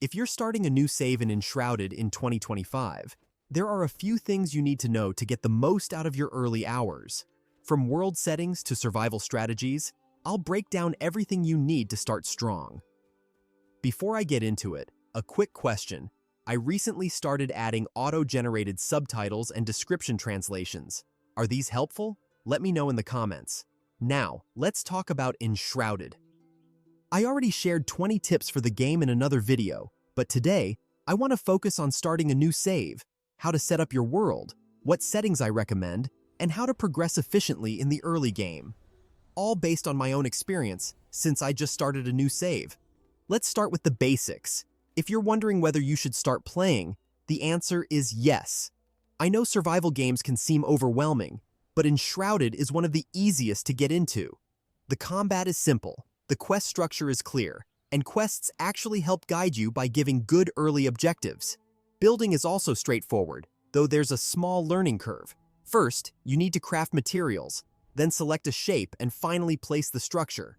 If you're starting a new save in Enshrouded in 2025, there are a few things you need to know to get the most out of your early hours. From world settings to survival strategies, I'll break down everything you need to start strong. Before I get into it, a quick question. I recently started adding auto-generated subtitles and description translations. Are these helpful? Let me know in the comments. Now, let's talk about Enshrouded. I already shared 20 tips for the game in another video, but today, I want to focus on starting a new save, how to set up your world, what settings I recommend, and how to progress efficiently in the early game. All based on my own experience, since I just started a new save. Let's start with the basics. If you're wondering whether you should start playing, the answer is yes. I know survival games can seem overwhelming, but Enshrouded is one of the easiest to get into. The combat is simple, the quest structure is clear, and quests actually help guide you by giving good early objectives. Building is also straightforward, though there's a small learning curve. First, you need to craft materials, then select a shape and finally place the structure.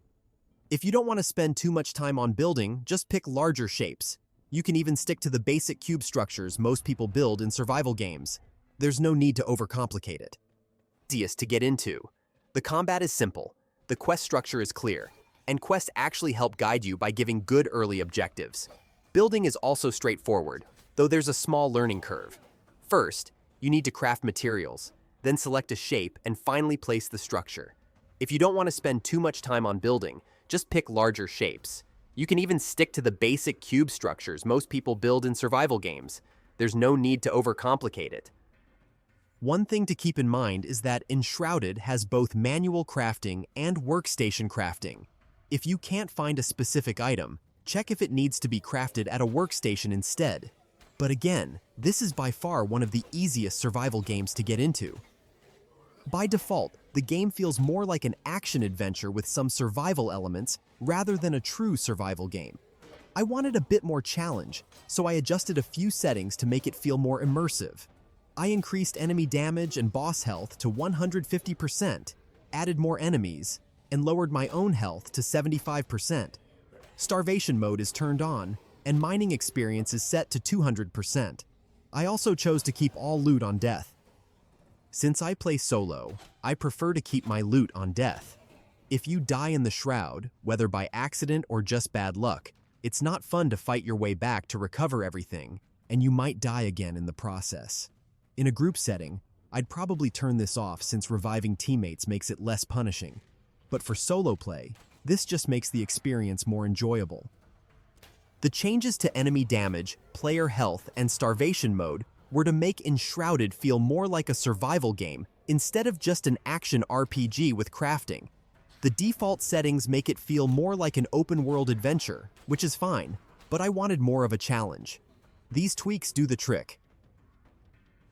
If you don't want to spend too much time on building, just pick larger shapes. You can even stick to the basic cube structures most people build in survival games. There's no need to overcomplicate it. Easiest to get into. The combat is simple, the quest structure is clear, and quests actually help guide you by giving good early objectives. Building is also straightforward, though there's a small learning curve. First, you need to craft materials, then select a shape and finally place the structure. If you don't want to spend too much time on building, just pick larger shapes. You can even stick to the basic cube structures most people build in survival games. There's no need to overcomplicate it. One thing to keep in mind is that Enshrouded has both manual crafting and workstation crafting. If you can't find a specific item, check if it needs to be crafted at a workstation instead. But again, this is by far one of the easiest survival games to get into. By default, the game feels more like an action adventure with some survival elements rather than a true survival game. I wanted a bit more challenge, so I adjusted a few settings to make it feel more immersive. I increased enemy damage and boss health to 150%, added more enemies, and lowered my own health to 75%. Starvation mode is turned on, and mining experience is set to 200%. I also chose to keep all loot on death. Since I play solo, I prefer to keep my loot on death. If you die in the Shroud, whether by accident or just bad luck, it's not fun to fight your way back to recover everything, and you might die again in the process. In a group setting, I'd probably turn this off since reviving teammates makes it less punishing. But for solo play, this just makes the experience more enjoyable. The changes to enemy damage, player health, and starvation mode were to make Enshrouded feel more like a survival game instead of just an action RPG with crafting. The default settings make it feel more like an open-world adventure, which is fine, but I wanted more of a challenge. These tweaks do the trick.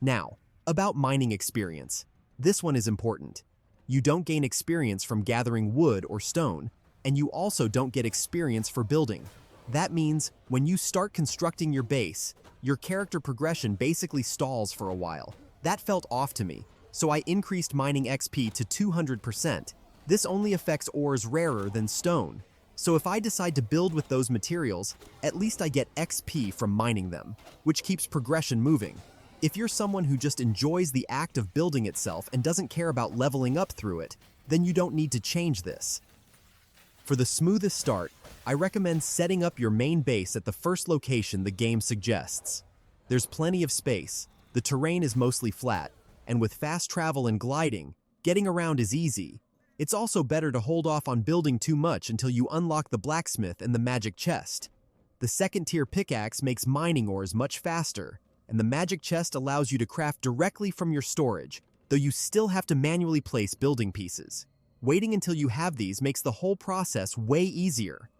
Now, about mining experience. This one is important. You don't gain experience from gathering wood or stone, and you also don't get experience for building. That means when you start constructing your base, your character progression basically stalls for a while. That felt off to me, so I increased mining XP to 200%. This only affects ores rarer than stone, so if I decide to build with those materials, at least I get XP from mining them, which keeps progression moving. If you're someone who just enjoys the act of building itself and doesn't care about leveling up through it, then you don't need to change this. For the smoothest start, I recommend setting up your main base at the first location the game suggests. There's plenty of space, the terrain is mostly flat, and with fast travel and gliding, getting around is easy. It's also better to hold off on building too much until you unlock the blacksmith and the magic chest. The second-tier pickaxe makes mining ores much faster, and the magic chest allows you to craft directly from your storage, though you still have to manually place building pieces. Waiting until you have these makes the whole process way easier.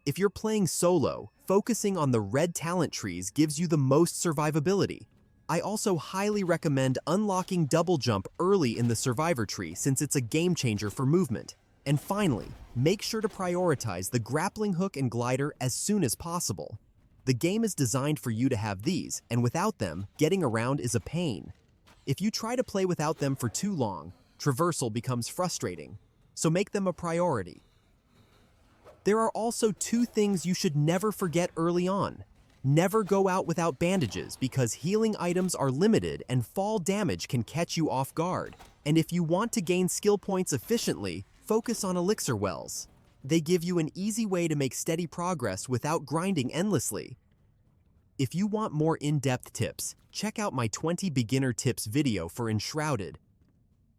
If you're playing solo, focusing on the red talent trees gives you the most survivability. I also highly recommend unlocking double jump early in the survivor tree since it's a game changer for movement. And finally, make sure to prioritize the grappling hook and glider as soon as possible. The game is designed for you to have these, and without them, getting around is a pain. If you try to play without them for too long, traversal becomes frustrating, so make them a priority. There are also two things you should never forget early on. Never go out without bandages because healing items are limited and fall damage can catch you off guard. And if you want to gain skill points efficiently, focus on elixir wells. They give you an easy way to make steady progress without grinding endlessly. If you want more in-depth tips, check out my 20 beginner tips video for Enshrouded.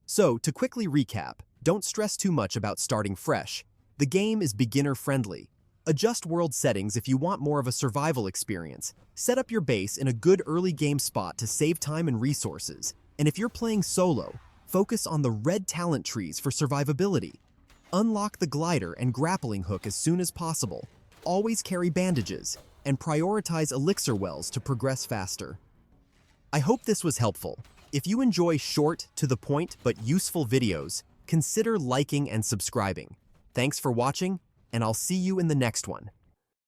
So, to quickly recap, don't stress too much about starting fresh. The game is beginner-friendly. Adjust world settings if you want more of a survival experience. Set up your base in a good early game spot to save time and resources. And if you're playing solo, focus on the red talent trees for survivability. Unlock the glider and grappling hook as soon as possible. Always carry bandages, and prioritize elixir wells to progress faster. I hope this was helpful. If you enjoy short, to-the-point, but useful videos, consider liking and subscribing. Thanks for watching, and I'll see you in the next one.